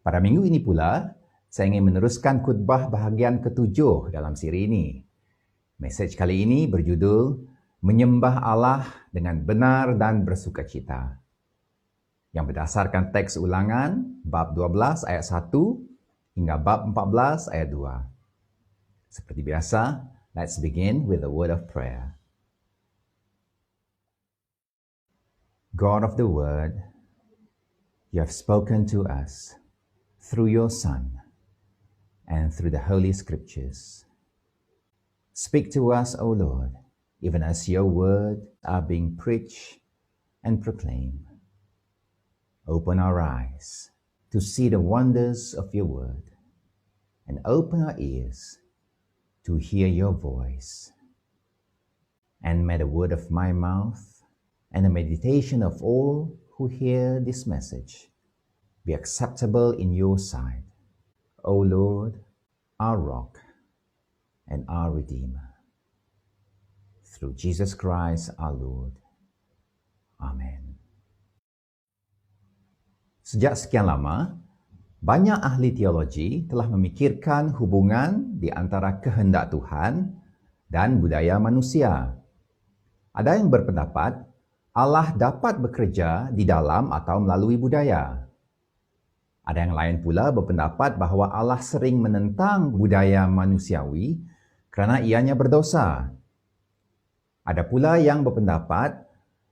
Pada minggu ini pula, saya ingin meneruskan khutbah bahagian ke-7 dalam siri ini. Mesej kali ini berjudul Menyembah Allah dengan benar dan bersukacita, yang berdasarkan teks Ulangan bab 12 ayat 1 hingga bab 14 ayat 2. Seperti biasa, let's begin with a word of prayer. God of the Word, you have spoken to us through your Son and through the Holy Scriptures. Speak to us, O Lord, even as your word are being preached and proclaimed. Open our eyes to see the wonders of your word, and open our ears to hear your voice. And may the word of my mouth and the meditation of all who hear this message be acceptable in your sight, O Lord, our rock and our Redeemer. Through Jesus Christ our Lord. Amen. Sejak sekian lama, banyak ahli teologi telah memikirkan hubungan di antara kehendak Tuhan dan budaya manusia. Ada yang berpendapat Allah dapat bekerja di dalam atau melalui budaya. Ada yang lain pula berpendapat bahawa Allah sering menentang budaya manusiawi kerana ianya berdosa. Ada pula yang berpendapat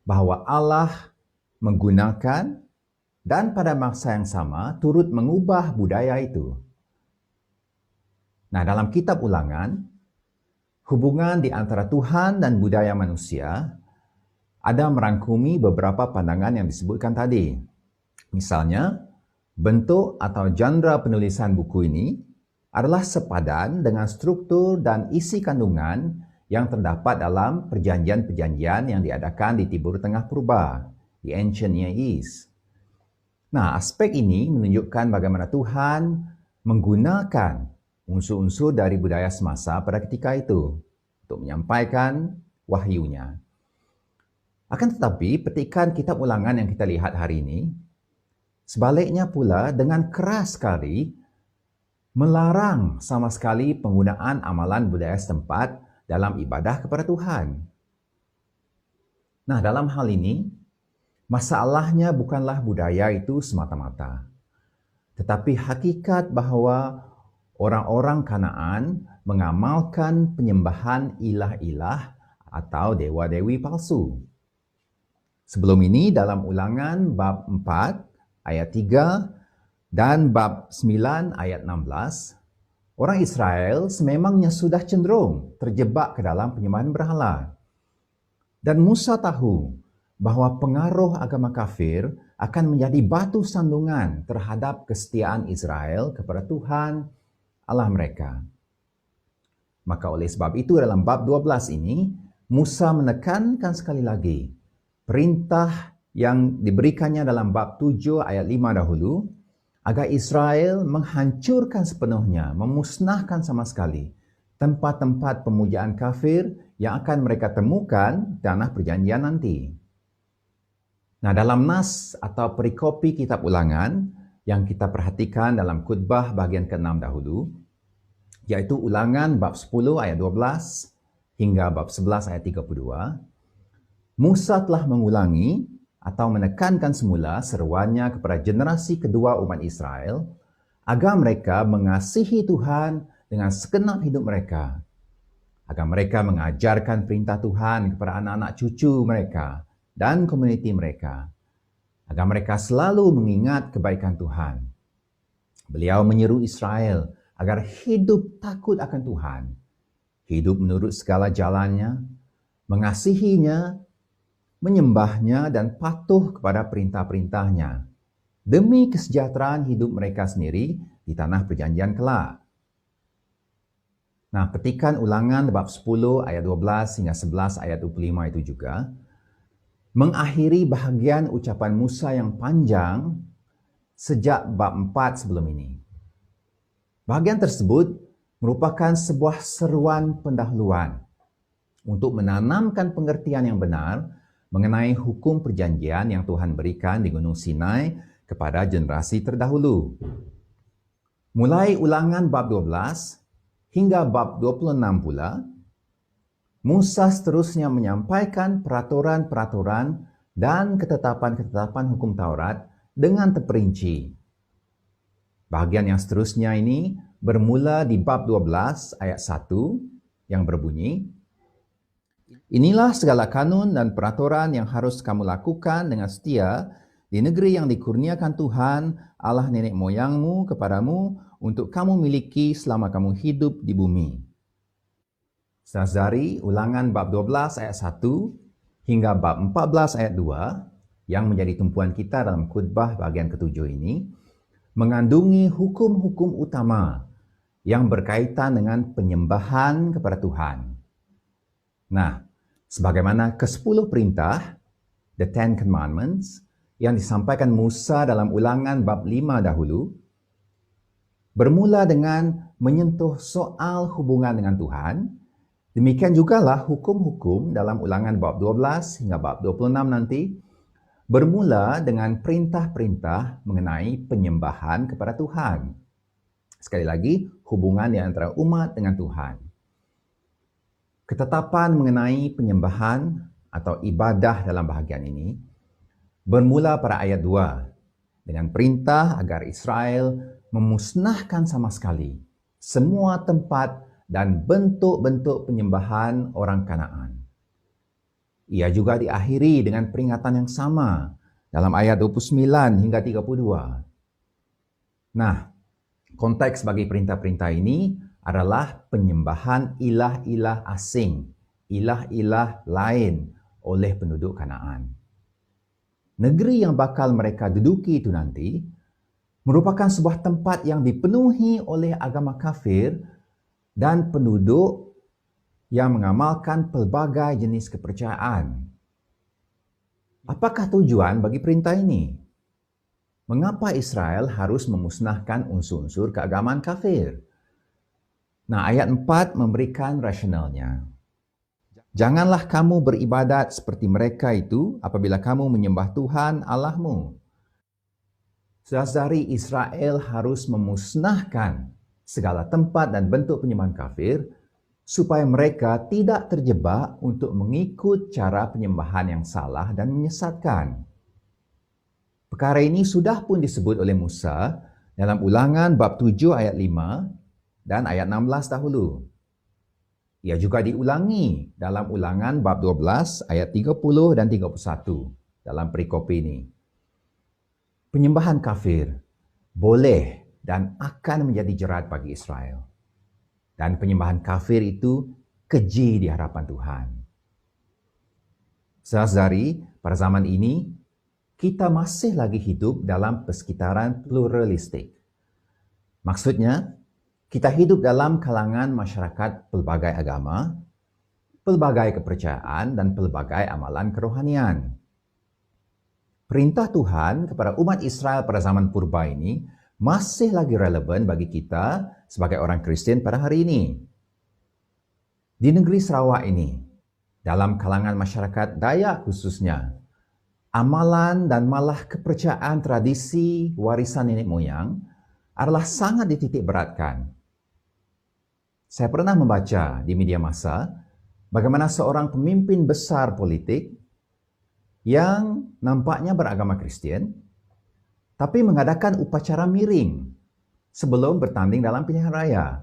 bahawa Allah menggunakan dan pada masa yang sama turut mengubah budaya itu. Nah, dalam kitab Ulangan, hubungan di antara Tuhan dan budaya manusia ada merangkumi beberapa pandangan yang disebutkan tadi. Misalnya, bentuk atau genre penulisan buku ini adalah sepadan dengan struktur dan isi kandungan yang terdapat dalam perjanjian-perjanjian yang diadakan di Timur Tengah Purba, di Ancient Near East. Nah, aspek ini menunjukkan bagaimana Tuhan menggunakan unsur-unsur dari budaya semasa pada ketika itu untuk menyampaikan wahyunya. Akan tetapi, petikan kitab Ulangan yang kita lihat hari ini, sebaliknya pula dengan keras sekali melarang sama sekali penggunaan amalan budaya setempat dalam ibadah kepada Tuhan. Nah, dalam hal ini, masalahnya bukanlah budaya itu semata-mata, tetapi hakikat bahawa orang-orang Kanaan mengamalkan penyembahan ilah-ilah atau dewa-dewi palsu. Sebelum ini dalam Ulangan bab 4 ayat 3 dan bab 9 ayat 16, orang Israel sememangnya sudah cenderung terjebak ke dalam penyembahan berhala. Dan Musa tahu bahawa pengaruh agama kafir akan menjadi batu sandungan terhadap kesetiaan Israel kepada Tuhan Allah mereka. Maka oleh sebab itu dalam bab 12 ini, Musa menekankan sekali lagi perintah yang diberikannya dalam bab 7 ayat 5 dahulu, agar Israel menghancurkan sepenuhnya, memusnahkan sama sekali tempat-tempat pemujaan kafir yang akan mereka temukan di tanah perjanjian nanti. Nah, dalam nas atau perikopi kitab Ulangan yang kita perhatikan dalam khutbah bahagian ke-6 dahulu, yaitu Ulangan bab 10 ayat 12 hingga bab 11 ayat 32, Musa telah mengulangi atau menekankan semula seruannya kepada generasi kedua umat Israel agar mereka mengasihi Tuhan dengan segenap hidup mereka, agar mereka mengajarkan perintah Tuhan kepada anak-anak cucu mereka dan komuniti mereka, agar mereka selalu mengingat kebaikan Tuhan. Beliau menyeru Israel agar hidup takut akan Tuhan, hidup menurut segala jalannya, mengasihinya, menyembahnya dan patuh kepada perintah-perintahnya demi kesejahteraan hidup mereka sendiri di tanah perjanjian kelak. Nah, petikan Ulangan bab 10 ayat 12 hingga 11 ayat 25 itu juga mengakhiri bahagian ucapan Musa yang panjang sejak bab 4 sebelum ini. Bahagian tersebut merupakan sebuah seruan pendahuluan untuk menanamkan pengertian yang benar mengenai hukum perjanjian yang Tuhan berikan di Gunung Sinai kepada generasi terdahulu. Mulai Ulangan bab 12 hingga bab 26 pula, Musa seterusnya menyampaikan peraturan-peraturan dan ketetapan-ketetapan hukum Taurat dengan terperinci. Bahagian yang seterusnya ini bermula di bab 12 ayat 1 yang berbunyi, "Inilah segala kanun dan peraturan yang harus kamu lakukan dengan setia di negeri yang dikurniakan Tuhan Allah nenek moyangmu kepadamu untuk kamu miliki selama kamu hidup di bumi." Dari Ulangan bab 12 ayat 1 hingga bab 14 ayat 2 yang menjadi tumpuan kita dalam khutbah bahagian ketujuh ini mengandungi hukum-hukum utama yang berkaitan dengan penyembahan kepada Tuhan. Nah, sebagaimana ke-10 perintah, the Ten Commandments, yang disampaikan Musa dalam Ulangan bab 5 dahulu, bermula dengan menyentuh soal hubungan dengan Tuhan. Demikian jugalah hukum-hukum dalam Ulangan bab 12 hingga bab 26 nanti, bermula dengan perintah-perintah mengenai penyembahan kepada Tuhan. Sekali lagi, hubungan di antara umat dengan Tuhan. Ketetapan mengenai penyembahan atau ibadah dalam bahagian ini bermula pada ayat 2 dengan perintah agar Israel memusnahkan sama sekali semua tempat dan bentuk-bentuk penyembahan orang Kanaan. Ia juga diakhiri dengan peringatan yang sama dalam ayat 29 hingga 32. Nah, konteks bagi perintah-perintah ini adalah penyembahan ilah-ilah asing, ilah-ilah lain oleh penduduk Kanaan. Negeri yang bakal mereka duduki itu nanti merupakan sebuah tempat yang dipenuhi oleh agama kafir dan penduduk yang mengamalkan pelbagai jenis kepercayaan. Apakah tujuan bagi perintah ini? Mengapa Israel harus memusnahkan unsur-unsur keagamaan kafir? Nah, ayat 4 memberikan rasionalnya. Janganlah kamu beribadat seperti mereka itu apabila kamu menyembah Tuhan Allahmu. Saudara-saudari, Israel harus memusnahkan segala tempat dan bentuk penyembahan kafir supaya mereka tidak terjebak untuk mengikut cara penyembahan yang salah dan menyesatkan. Perkara ini sudah pun disebut oleh Musa dalam Ulangan bab 7 ayat 5 dan ayat 16 dahulu. Ia juga diulangi dalam Ulangan bab 12 ayat 30 dan 31 dalam perikop ini. Penyembahan kafir boleh dan akan menjadi jerat bagi Israel. Dan penyembahan kafir itu keji di hadapan Tuhan. Saudari, pada zaman ini, kita masih lagi hidup dalam persekitaran pluralistik. Maksudnya, kita hidup dalam kalangan masyarakat pelbagai agama, pelbagai kepercayaan, dan pelbagai amalan kerohanian. Perintah Tuhan kepada umat Israel pada zaman purba ini masih lagi relevan bagi kita sebagai orang Kristen pada hari ini. Di negeri Sarawak ini, dalam kalangan masyarakat Dayak khususnya, amalan dan malah kepercayaan tradisi warisan nenek moyang adalah sangat dititik beratkan. Saya pernah membaca di media massa bagaimana seorang pemimpin besar politik yang nampaknya beragama Kristen tapi mengadakan upacara miring sebelum bertanding dalam pilihan raya.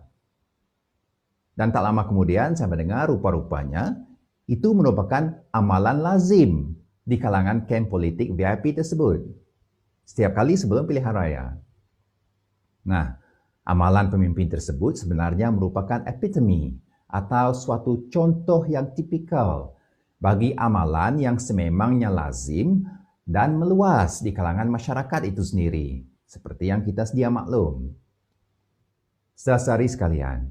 Dan tak lama kemudian saya mendengar rupa-rupanya itu merupakan amalan lazim di kalangan kem politik VIP tersebut setiap kali sebelum pilihan raya. Nah, amalan pemimpin tersebut sebenarnya merupakan epitome atau suatu contoh yang tipikal bagi amalan yang sememangnya lazim dan meluas di kalangan masyarakat itu sendiri, seperti yang kita sedia maklum. Saudara-saudari sekalian,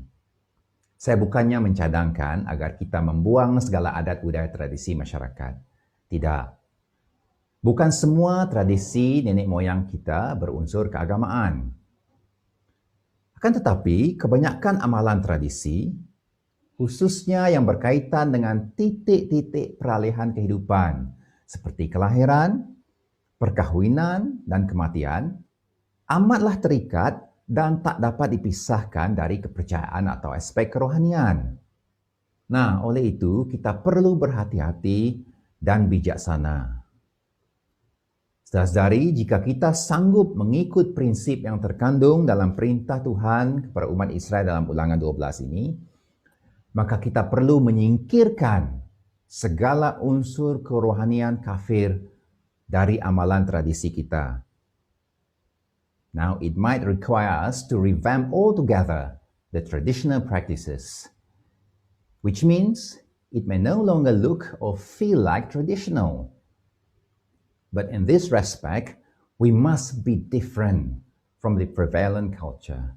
saya bukannya mencadangkan agar kita membuang segala adat budaya tradisi masyarakat. Tidak. Bukan semua tradisi nenek moyang kita berunsur keagamaan. Akan tetapi, kebanyakan amalan tradisi, khususnya yang berkaitan dengan titik-titik peralihan kehidupan, seperti kelahiran, perkahwinan, dan kematian, amatlah terikat dan tak dapat dipisahkan dari kepercayaan atau aspek kerohanian. Nah, oleh itu kita perlu berhati-hati dan bijaksana. Saudara-saudari, jika kita sanggup mengikut prinsip yang terkandung dalam perintah Tuhan kepada umat Israel dalam Ulangan 12 ini, maka kita perlu menyingkirkan segala unsur kerohanian kafir dari amalan tradisi kita. Now, it might require us to revamp altogether the traditional practices, which means it may no longer look or feel like traditional. But in this respect, we must be different from the prevalent culture.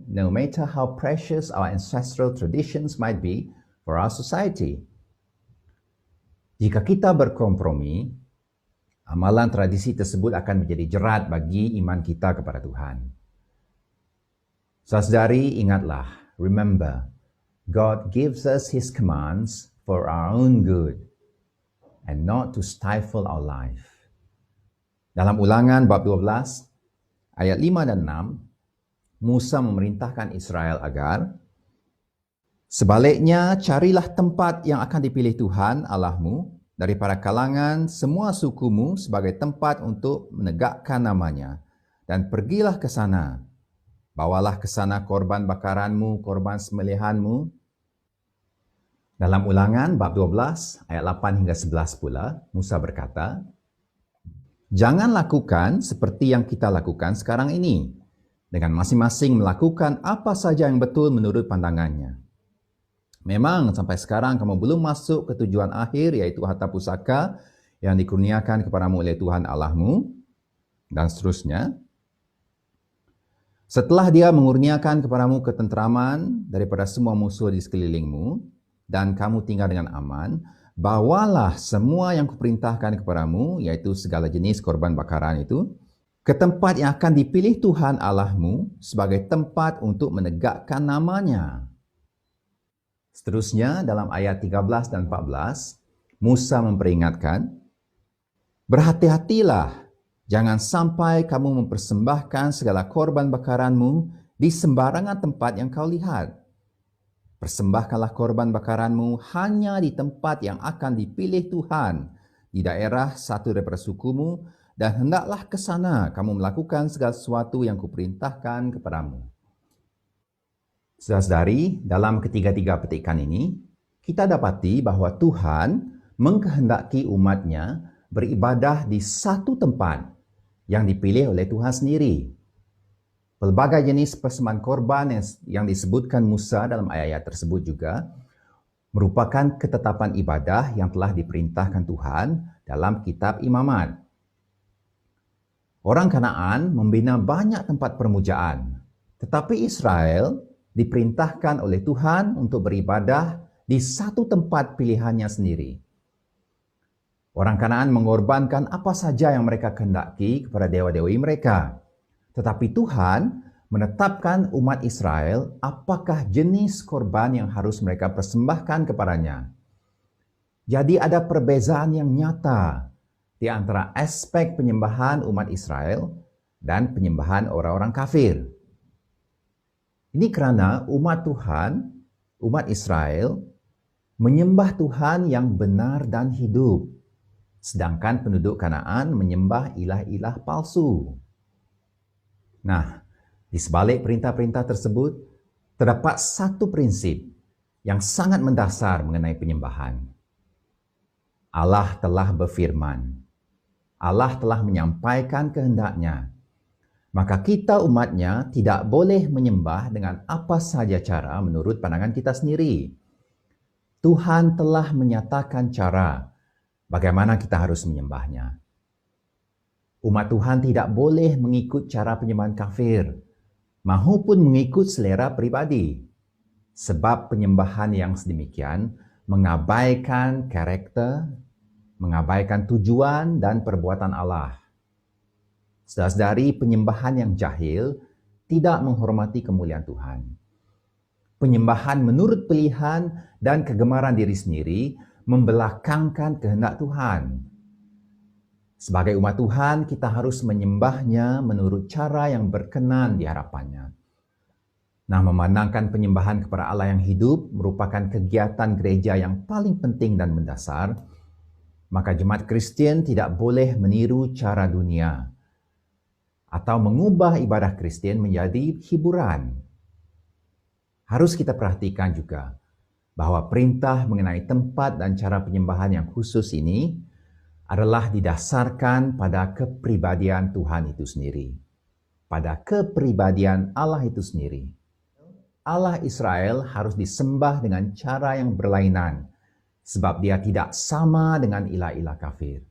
No matter how precious our ancestral traditions might be for our society. Jika kita berkompromi, amalan tradisi tersebut akan menjadi jerat bagi iman kita kepada Tuhan. Saudari, ingatlah, remember, God gives us His commands for our own good and not to stifle our life. Dalam Ulangan bab 12, ayat 5 dan 6, Musa memerintahkan Israel agar sebaliknya carilah tempat yang akan dipilih Tuhan Allahmu daripada kalangan semua sukumu sebagai tempat untuk menegakkan namanya, dan pergilah ke sana. Bawalah ke sana korban bakaranmu, korban sembelihanmu. Dalam Ulangan bab 12 ayat 8 hingga 11 pula, Musa berkata, jangan lakukan seperti yang kita lakukan sekarang ini, dengan masing-masing melakukan apa saja yang betul menurut pandangannya. Memang sampai sekarang kamu belum masuk ke tujuan akhir, yaitu harta pusaka yang dikurniakan kepadamu oleh Tuhan Allahmu, dan seterusnya. Setelah Dia mengurniakan kepadamu ketenteraman daripada semua musuh di sekelilingmu, dan kamu tinggal dengan aman, bawalah semua yang kuperintahkan kepadamu, yaitu segala jenis korban bakaran itu, ke tempat yang akan dipilih Tuhan Allahmu sebagai tempat untuk menegakkan namanya. Seterusnya, dalam ayat 13 dan 14, Musa memperingatkan, berhati-hatilah, jangan sampai kamu mempersembahkan segala korban bakaranmu di sembarangan tempat yang kau lihat. Persembahkanlah korban bakaranmu hanya di tempat yang akan dipilih Tuhan, di daerah satu daripada sukumu, dan hendaklah ke sana kamu melakukan segala sesuatu yang kuperintahkan kepadamu. Saudara-saudari, dalam ketiga-tiga petikan ini, kita dapati bahwa Tuhan mengkehendaki umatnya beribadah di satu tempat yang dipilih oleh Tuhan sendiri. Pelbagai jenis persembahan korban yang disebutkan Musa dalam ayat-ayat tersebut juga merupakan ketetapan ibadah yang telah diperintahkan Tuhan dalam kitab Imamat. Orang Kanaan membina banyak tempat permujaan, tetapi Israel diperintahkan oleh Tuhan untuk beribadah di satu tempat pilihannya sendiri. Orang Kanaan mengorbankan apa saja yang mereka kehendaki kepada dewa-dewi mereka. Tetapi Tuhan menetapkan umat Israel apakah jenis korban yang harus mereka persembahkan kepadanya. Jadi ada perbezaan yang nyata di antara aspek penyembahan umat Israel dan penyembahan orang-orang kafir. Ini karena umat Tuhan, umat Israel, menyembah Tuhan yang benar dan hidup, sedangkan penduduk Kanaan menyembah ilah-ilah palsu. Nah, di sebalik perintah-perintah tersebut, terdapat satu prinsip yang sangat mendasar mengenai penyembahan. Allah telah berfirman, Allah telah menyampaikan kehendaknya, maka kita umatnya tidak boleh menyembah dengan apa saja cara menurut pandangan kita sendiri. Tuhan telah menyatakan cara bagaimana kita harus menyembahnya. Umat Tuhan tidak boleh mengikut cara penyembahan kafir, maupun mengikut selera pribadi. Sebab penyembahan yang sedemikian mengabaikan karakter, mengabaikan tujuan dan perbuatan Allah. Saudara-saudari, penyembahan yang jahil tidak menghormati kemuliaan Tuhan. Penyembahan menurut pilihan dan kegemaran diri sendiri membelakangkan kehendak Tuhan. Sebagai umat Tuhan, kita harus menyembahnya menurut cara yang berkenan di hadapannya. Nah, memandangkan penyembahan kepada Allah yang hidup merupakan kegiatan gereja yang paling penting dan mendasar, maka jemaat Kristen tidak boleh meniru cara dunia atau mengubah ibadah Kristen menjadi hiburan. Harus kita perhatikan juga bahwa perintah mengenai tempat dan cara penyembahan yang khusus ini adalah didasarkan pada kepribadian Tuhan itu sendiri, pada kepribadian Allah itu sendiri. Allah Israel harus disembah dengan cara yang berlainan, sebab dia tidak sama dengan ilah-ilah kafir.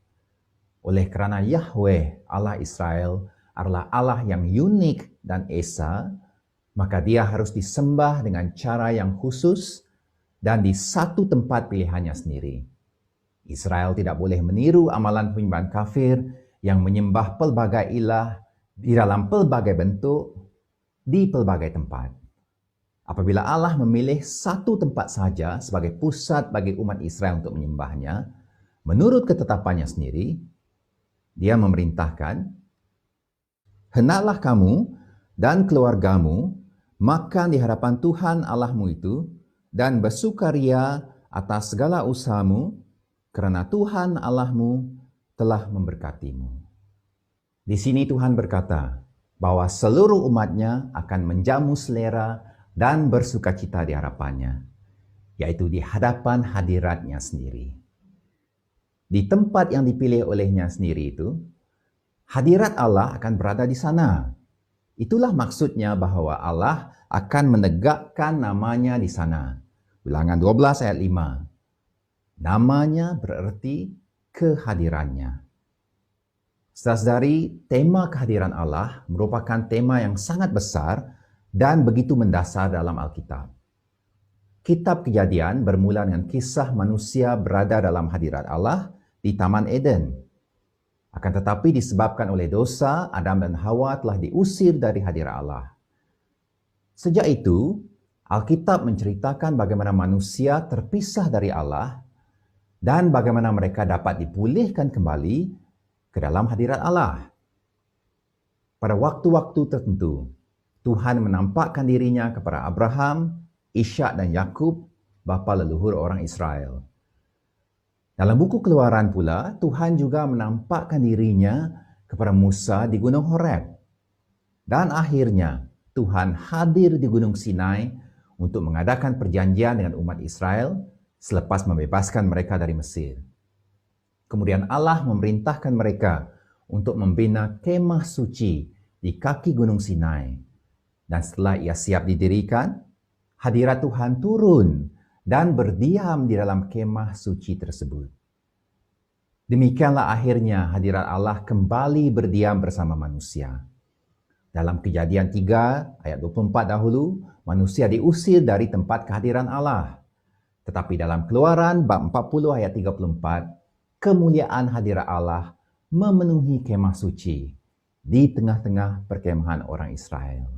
Oleh kerana Yahweh, Allah Israel, adalah Allah yang unik dan esa, maka dia harus disembah dengan cara yang khusus dan di satu tempat pilihannya sendiri. Israel tidak boleh meniru amalan penyembahan kafir yang menyembah pelbagai ilah di dalam pelbagai bentuk, di pelbagai tempat. Apabila Allah memilih satu tempat saja sebagai pusat bagi umat Israel untuk menyembahnya, menurut ketetapannya sendiri, dia memerintahkan, "Hendaklah kamu dan keluargamu makan di hadapan Tuhan Allahmu itu dan bersukaria atas segala usahamu, kerana Tuhan Allahmu telah memberkatimu." Di sini Tuhan berkata bahwa seluruh umatnya akan menjamu selera dan bersukacita di hadapannya, yaitu di hadapan hadiratnya sendiri. Di tempat yang dipilih olehnya sendiri itu, hadirat Allah akan berada di sana. Itulah maksudnya bahwa Allah akan menegakkan namanya di sana. Ulangan 12 ayat 5. Namanya bererti kehadirannya. Saudara-saudari, tema kehadiran Allah merupakan tema yang sangat besar dan begitu mendasar dalam Alkitab. Kitab Kejadian bermula dengan kisah manusia berada dalam hadirat Allah di Taman Eden. Akan tetapi disebabkan oleh dosa, Adam dan Hawa telah diusir dari hadirat Allah. Sejak itu, Alkitab menceritakan bagaimana manusia terpisah dari Allah dan bagaimana mereka dapat dipulihkan kembali ke dalam hadirat Allah. Pada waktu-waktu tertentu, Tuhan menampakkan dirinya kepada Abraham, Ishak dan Yakub, bapa leluhur orang Israel. Dalam buku Keluaran pula, Tuhan juga menampakkan dirinya kepada Musa di Gunung Horeb. Dan akhirnya, Tuhan hadir di Gunung Sinai untuk mengadakan perjanjian dengan umat Israel selepas membebaskan mereka dari Mesir. Kemudian Allah memerintahkan mereka untuk membina kemah suci di kaki Gunung Sinai. Dan setelah ia siap didirikan, hadirat Tuhan turun dan berdiam di dalam kemah suci tersebut. Demikianlah akhirnya hadirat Allah kembali berdiam bersama manusia. Dalam Kejadian 3 ayat 24 dahulu, manusia diusir dari tempat kehadiran Allah. Tetapi dalam Keluaran bab 40 ayat 34, kemuliaan hadirat Allah memenuhi kemah suci di tengah-tengah perkemahan orang Israel.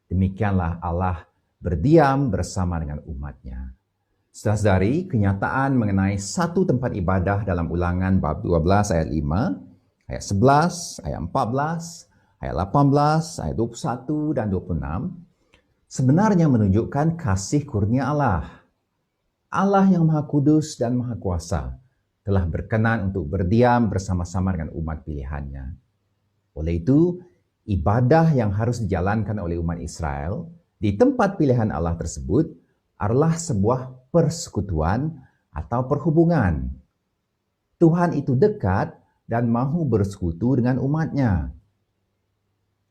Demikianlah Allah berdiam bersama dengan umatnya. Saudara-saudari, kenyataan mengenai satu tempat ibadah dalam Ulangan bab 12 ayat 5, ayat 11, ayat 14, ayat 18, ayat 21 dan 26 sebenarnya menunjukkan kasih kurnia Allah. Allah yang Maha Kudus dan Maha Kuasa telah berkenan untuk berdiam bersama-sama dengan umat pilihannya. Oleh itu, ibadah yang harus dijalankan oleh umat Israel di tempat pilihan Allah tersebut adalah sebuah persekutuan atau perhubungan. Tuhan itu dekat dan mahu bersekutu dengan umatnya.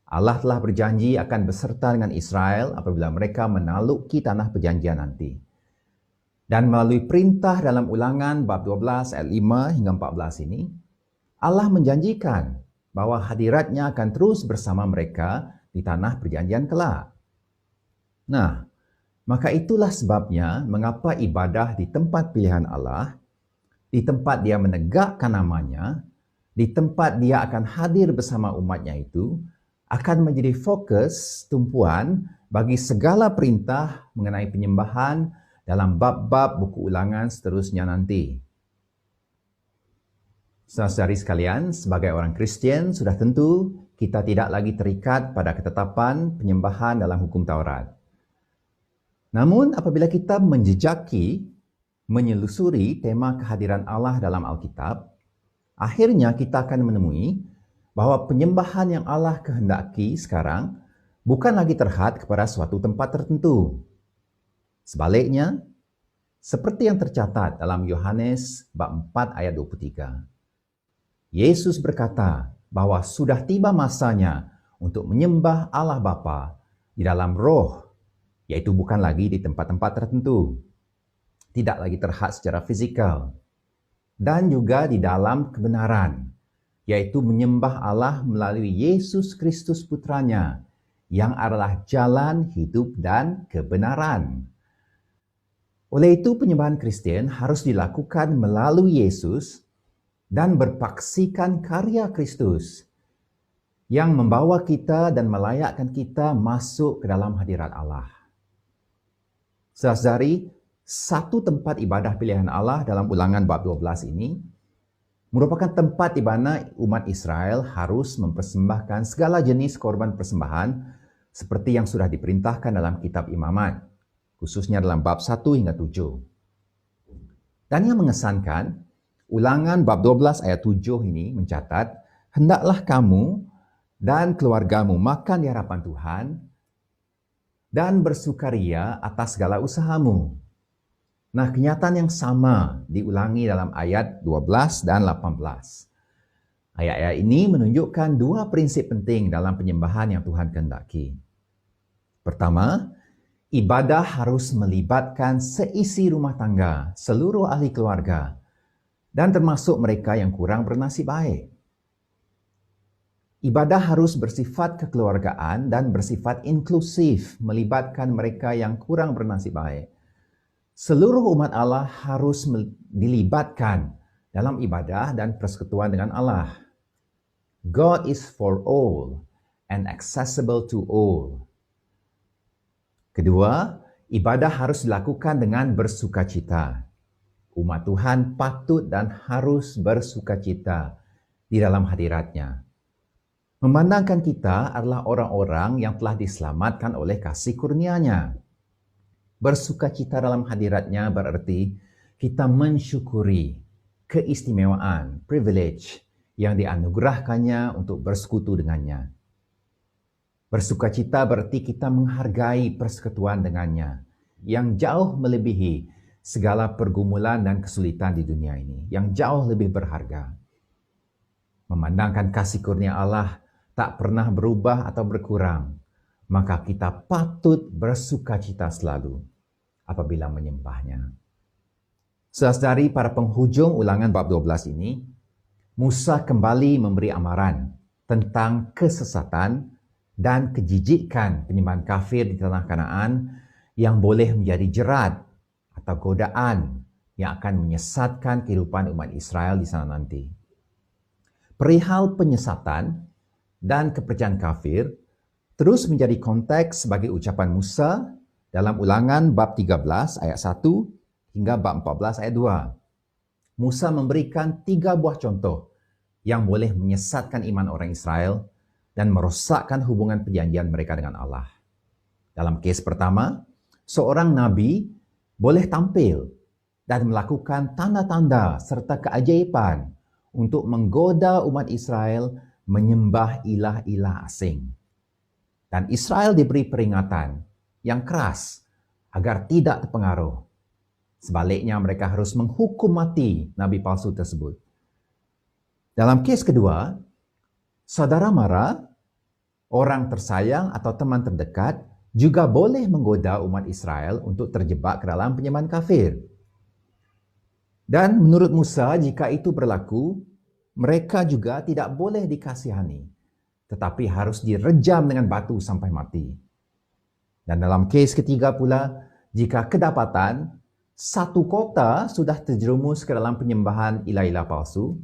Allah telah berjanji akan beserta dengan Israel apabila mereka menaluki tanah perjanjian nanti. Dan melalui perintah dalam Ulangan bab 12 ayat 5 hingga 14 ini, Allah menjanjikan bahwa hadiratnya akan terus bersama mereka di tanah perjanjian kelak. Nah, maka itulah sebabnya mengapa ibadah di tempat pilihan Allah, di tempat dia menegakkan namanya, di tempat dia akan hadir bersama umatnya itu, akan menjadi fokus tumpuan bagi segala perintah mengenai penyembahan dalam bab-bab buku Ulangan seterusnya nanti. Saudara-saudari sekalian, sebagai orang Kristen, sudah tentu kita tidak lagi terikat pada ketetapan penyembahan dalam hukum Taurat. Namun, apabila kita menyelusuri tema kehadiran Allah dalam Alkitab, akhirnya kita akan menemui bahwa penyembahan yang Allah kehendaki sekarang bukan lagi terhad kepada suatu tempat tertentu. Sebaliknya, seperti yang tercatat dalam Yohanes bab 4 ayat 23. Yesus berkata bahwa sudah tiba masanya untuk menyembah Allah Bapa di dalam roh, yaitu bukan lagi di tempat-tempat tertentu, tidak lagi terhad secara fisikal, dan juga di dalam kebenaran, yaitu menyembah Allah melalui Yesus Kristus Putranya, yang adalah jalan, hidup, dan kebenaran. Oleh itu, penyembahan Kristen harus dilakukan melalui Yesus dan berpaksikan karya Kristus yang membawa kita dan melayakkan kita masuk ke dalam hadirat Allah. Saudara-saudari, satu tempat ibadah pilihan Allah dalam Ulangan bab 12 ini merupakan tempat di mana umat Israel harus mempersembahkan segala jenis korban persembahan seperti yang sudah diperintahkan dalam kitab Imamat, khususnya dalam bab 1 hingga 7. Dan yang mengesankan, Ulangan bab 12 ayat 7 ini mencatat, hendaklah kamu dan keluargamu makan di hadapan Tuhan dan bersukaria atas segala usahamu. Nah, kenyataan yang sama diulangi dalam ayat 12 dan 18. Ayat-ayat ini menunjukkan dua prinsip penting dalam penyembahan yang Tuhan kehendaki. Pertama, ibadah harus melibatkan seisi rumah tangga, seluruh ahli keluarga, dan termasuk mereka yang kurang bernasib baik. Ibadah harus bersifat kekeluargaan dan bersifat inklusif, melibatkan mereka yang kurang bernasib baik. Seluruh umat Allah harus dilibatkan dalam ibadah dan persekutuan dengan Allah. God is for all and accessible to all. Kedua, ibadah harus dilakukan dengan bersukacita. Umat Tuhan patut dan harus bersukacita di dalam hadirat-Nya. Memandangkan kita adalah orang-orang yang telah diselamatkan oleh kasih kurnia-Nya. Bersukacita dalam hadirat-Nya berarti kita mensyukuri keistimewaan, privilege yang dianugerahkannya untuk bersekutu dengannya. Bersukacita berarti kita menghargai persekutuan dengannya yang jauh melebihi segala pergumulan dan kesulitan di dunia ini, yang jauh lebih berharga. Memandangkan kasih kurnia Allah tak pernah berubah atau berkurang, maka kita patut bersukacita selalu apabila menyembahnya. Saudari, para penghujung Ulangan bab 12 ini, Musa kembali memberi amaran tentang kesesatan dan kejijikan penyembahan kafir di tanah Kanaan yang boleh menjadi jerat atau godaan yang akan menyesatkan kehidupan umat Israel di sana nanti. Perihal penyesatan dan kepercayaan kafir terus menjadi konteks sebagai ucapan Musa dalam Ulangan bab 13 ayat 1 hingga bab 14 ayat 2. Musa memberikan 3 buah contoh yang boleh menyesatkan iman orang Israel dan merosakkan hubungan perjanjian mereka dengan Allah. Dalam kes pertama, seorang nabi boleh tampil dan melakukan tanda-tanda serta keajaiban untuk menggoda umat Israel menyembah ilah-ilah asing. Dan Israel diberi peringatan yang keras agar tidak terpengaruh. Sebaliknya, mereka harus menghukum mati nabi palsu tersebut. Dalam kes kedua, saudara mara, orang tersayang atau teman terdekat, juga boleh menggoda umat Israel untuk terjebak ke dalam penyembahan kafir. Dan menurut Musa, jika itu berlaku, mereka juga tidak boleh dikasihani, tetapi harus direjam dengan batu sampai mati. Dan dalam kes ketiga pula, jika kedapatan satu kota sudah terjerumus ke dalam penyembahan ilah-ilah palsu,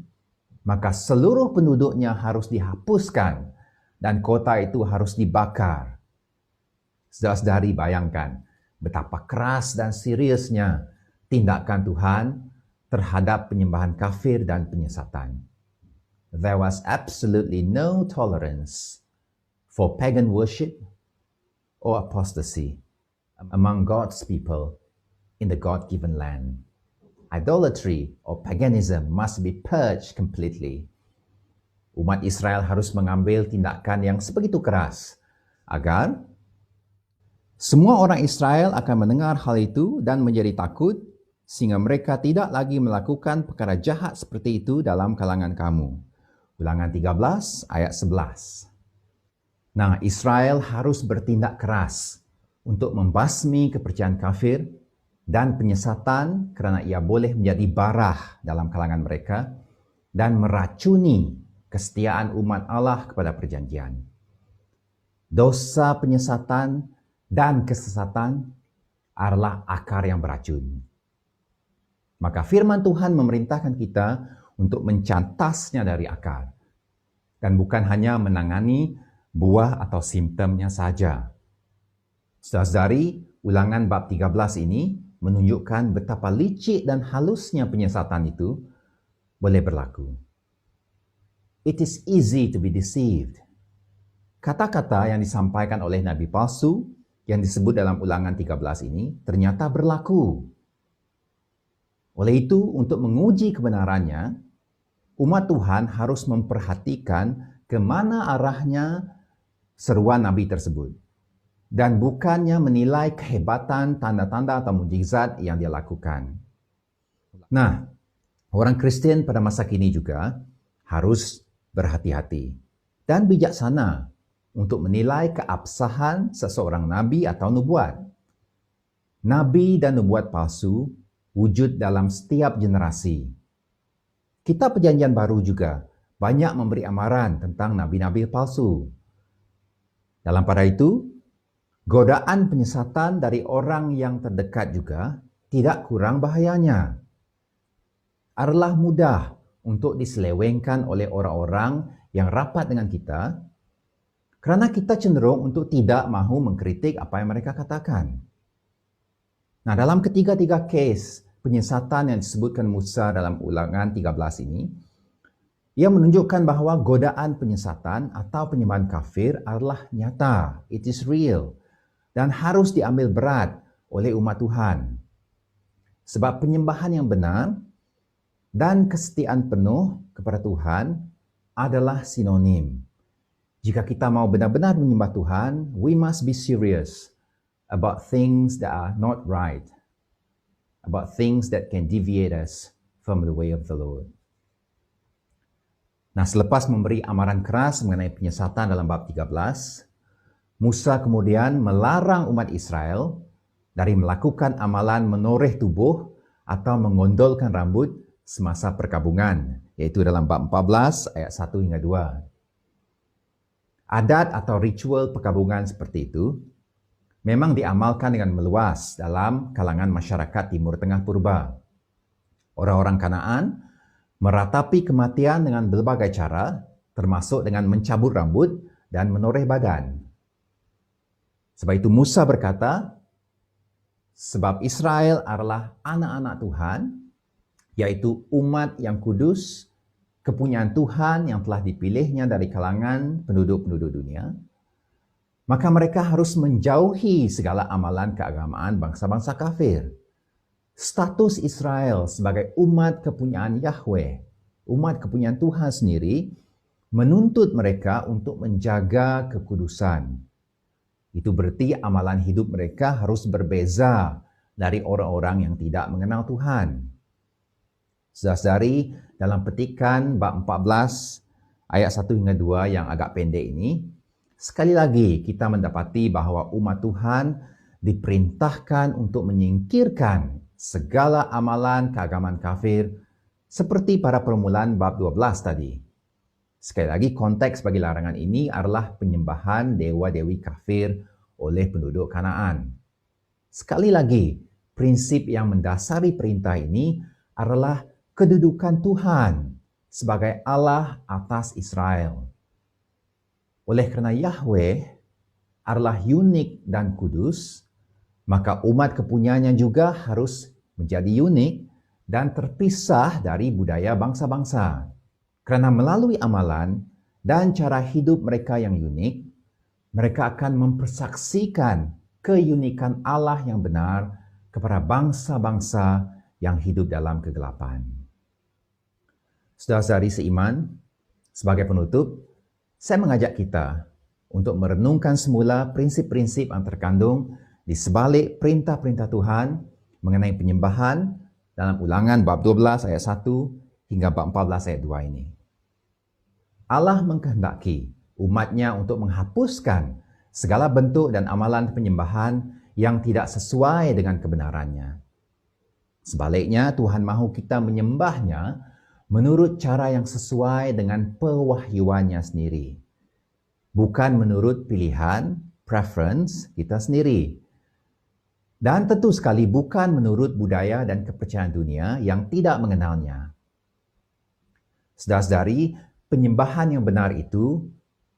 maka seluruh penduduknya harus dihapuskan dan kota itu harus dibakar. Saudara-saudari, bayangkan betapa keras dan seriusnya tindakan Tuhan terhadap penyembahan kafir dan penyesatan. there was absolutely no tolerance for pagan worship or apostasy among God's people in the God-given land. Idolatry or paganism must be purged completely. Umat Israel harus mengambil tindakan yang sebegitu keras agar semua orang Israel akan mendengar hal itu dan menjadi takut sehingga mereka tidak lagi melakukan perkara jahat seperti itu dalam kalangan kamu. Ulangan 13 ayat 11. Nah, Israel harus bertindak keras untuk membasmi kepercayaan kafir dan penyesatan kerana ia boleh menjadi barah dalam kalangan mereka dan meracuni kesetiaan umat Allah kepada perjanjian. Dosa penyesatan dan kesesatan adalah akar yang beracun. Maka firman Tuhan memerintahkan kita untuk mencantasnya dari akar dan bukan hanya menangani buah atau simptomnya saja. Saudara-saudari, Ulangan bab 13 ini menunjukkan betapa licik dan halusnya penyesatan itu boleh berlaku. It is easy to be deceived. Kata-kata yang disampaikan oleh Nabi palsu yang disebut dalam Ulangan 13 ini ternyata berlaku. Oleh itu, untuk menguji kebenarannya, umat Tuhan harus memperhatikan ke mana arahnya seruan Nabi tersebut. Dan bukannya menilai kehebatan, tanda-tanda atau mukjizat yang dia lakukan. Nah, orang Kristen pada masa kini juga harus berhati-hati dan bijaksana untuk menilai keabsahan seseorang nabi atau nubuat. Nabi dan nubuat palsu wujud dalam setiap generasi. Kitab Perjanjian Baru juga banyak memberi amaran tentang nabi-nabi palsu. Dalam pada itu, godaan penyesatan dari orang yang terdekat juga tidak kurang bahayanya. Adalah mudah untuk diselewengkan oleh orang-orang yang rapat dengan kita kerana kita cenderung untuk tidak mahu mengkritik apa yang mereka katakan. Nah, dalam ketiga-tiga kes penyesatan yang disebutkan Musa dalam Ulangan 13 ini, ia menunjukkan bahawa godaan penyesatan atau penyembahan kafir adalah nyata. It is real. Dan harus diambil berat oleh umat Tuhan. Sebab penyembahan yang benar dan kesetiaan penuh kepada Tuhan adalah sinonim. Jika kita mau benar-benar menyembah Tuhan, we must be serious about things that are not right, about things that can deviate us from the way of the Lord. Nah, selepas memberi amaran keras mengenai penyesatan dalam bab 13, Musa kemudian melarang umat Israel dari melakukan amalan menoreh tubuh atau mengondolkan rambut semasa perkabungan, yaitu dalam bab 14 ayat 1 hingga 2. Adat atau ritual perkabungan seperti itu memang diamalkan dengan meluas dalam kalangan masyarakat Timur Tengah purba. Orang-orang Kanaan meratapi kematian dengan berbagai cara, termasuk dengan mencabut rambut dan menoreh badan. Sebab itu Musa berkata, sebab Israel adalah anak-anak Tuhan, yaitu umat yang kudus, kepunyaan Tuhan yang telah dipilihnya dari kalangan penduduk-penduduk dunia, maka mereka harus menjauhi segala amalan keagamaan bangsa-bangsa kafir. Status Israel sebagai umat kepunyaan Yahweh, umat kepunyaan Tuhan sendiri, menuntut mereka untuk menjaga kekudusan. Itu berarti amalan hidup mereka harus berbeza dari orang-orang yang tidak mengenal Tuhan. Saudara-saudari, dalam petikan bab 14 ayat 1 hingga 2 yang agak pendek ini, sekali lagi kita mendapati bahawa umat Tuhan diperintahkan untuk menyingkirkan segala amalan keagamaan kafir seperti pada permulaan bab 12 tadi. Sekali lagi, konteks bagi larangan ini adalah penyembahan dewa-dewi kafir oleh penduduk Kanaan. Sekali lagi, prinsip yang mendasari perintah ini adalah kedudukan Tuhan sebagai Allah atas Israel. Oleh kerana Yahweh adalah unik dan kudus, maka umat kepunyaannya juga harus menjadi unik dan terpisah dari budaya bangsa-bangsa. Kerana melalui amalan dan cara hidup mereka yang unik, mereka akan mempersaksikan keunikan Allah yang benar kepada bangsa-bangsa yang hidup dalam kegelapan. Saudara-saudari seiman, sebagai penutup, saya mengajak kita untuk merenungkan semula prinsip-prinsip yang terkandung di sebalik perintah-perintah Tuhan mengenai penyembahan dalam Ulangan bab 12 ayat 1 hingga bab 14 ayat 2 ini. Allah mengkehendaki umatnya untuk menghapuskan segala bentuk dan amalan penyembahan yang tidak sesuai dengan kebenarannya. Sebaliknya, Tuhan mahu kita menyembahnya menurut cara yang sesuai dengan pewahyuannya sendiri. Bukan menurut pilihan, preference kita sendiri. Dan tentu sekali bukan menurut budaya dan kepercayaan dunia yang tidak mengenalnya. Saudara-saudari, penyembahan yang benar itu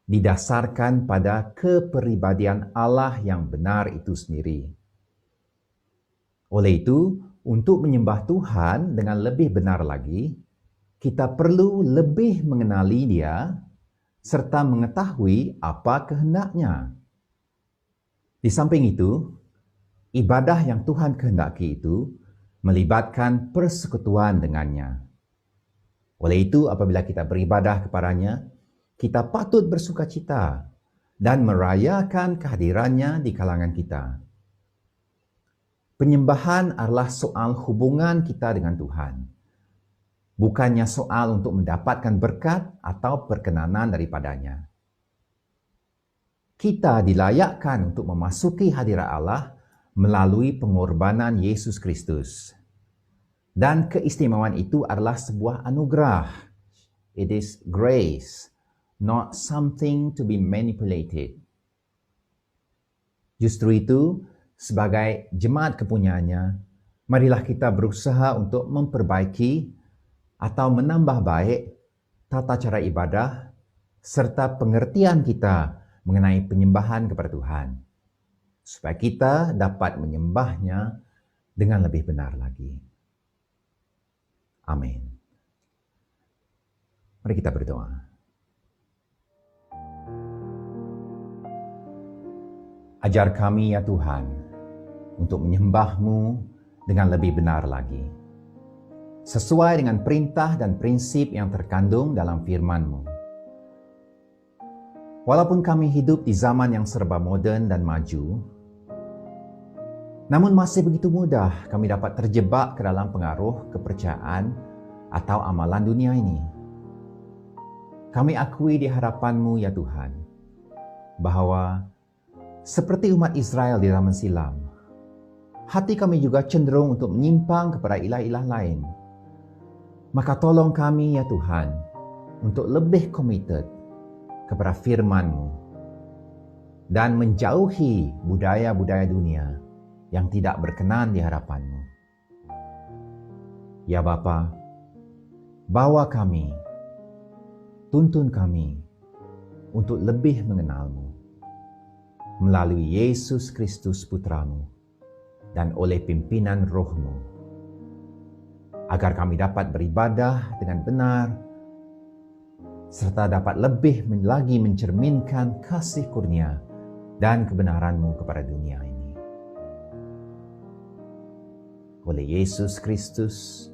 didasarkan pada kepribadian Allah yang benar itu sendiri. Oleh itu, untuk menyembah Tuhan dengan lebih benar lagi, kita perlu lebih mengenali Dia serta mengetahui apa kehendaknya. Di samping itu, ibadah yang Tuhan kehendaki itu melibatkan persekutuan dengannya. Oleh itu, apabila kita beribadah kepadanya, kita patut bersukacita dan merayakan kehadirannya di kalangan kita. Penyembahan adalah soal hubungan kita dengan Tuhan, bukannya soal untuk mendapatkan berkat atau perkenanan daripadanya. Kita dilayakkan untuk memasuki hadirat Allah melalui pengorbanan Yesus Kristus. Dan keistimewaan itu adalah sebuah anugerah. It is grace, not something to be manipulated. Justru itu, sebagai jemaat kepunyaannya, marilah kita berusaha untuk memperbaiki atau menambah baik tata cara ibadah serta pengertian kita mengenai penyembahan kepada Tuhan, supaya kita dapat menyembahnya dengan lebih benar lagi. Amin. Mari kita berdoa. Ajar kami ya Tuhan, untuk menyembah-Mu dengan lebih benar lagi, sesuai dengan perintah dan prinsip yang terkandung dalam firman-Mu. Walaupun kami hidup di zaman yang serba moden dan maju, namun masih begitu mudah kami dapat terjebak ke dalam pengaruh kepercayaan atau amalan dunia ini. Kami akui di hadapan-Mu ya Tuhan, bahwa seperti umat Israel di zaman silam, hati kami juga cenderung untuk menyimpang kepada ilah-ilah lain. Maka tolong kami ya Tuhan, untuk lebih committed kepada firman-Mu dan menjauhi budaya-budaya dunia yang tidak berkenan di hadapan-Mu. Ya Bapa, bawa kami, tuntun kami untuk lebih mengenal-Mu melalui Yesus Kristus Putra-Mu dan oleh pimpinan Roh-Mu, agar kami dapat beribadah dengan benar serta dapat lebih lagi mencerminkan kasih kurnia dan kebenaran-Mu kepada dunia ini. Oleh Yesus Kristus,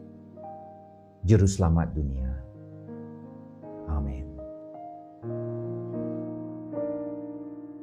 Juru Selamat dunia. Amin.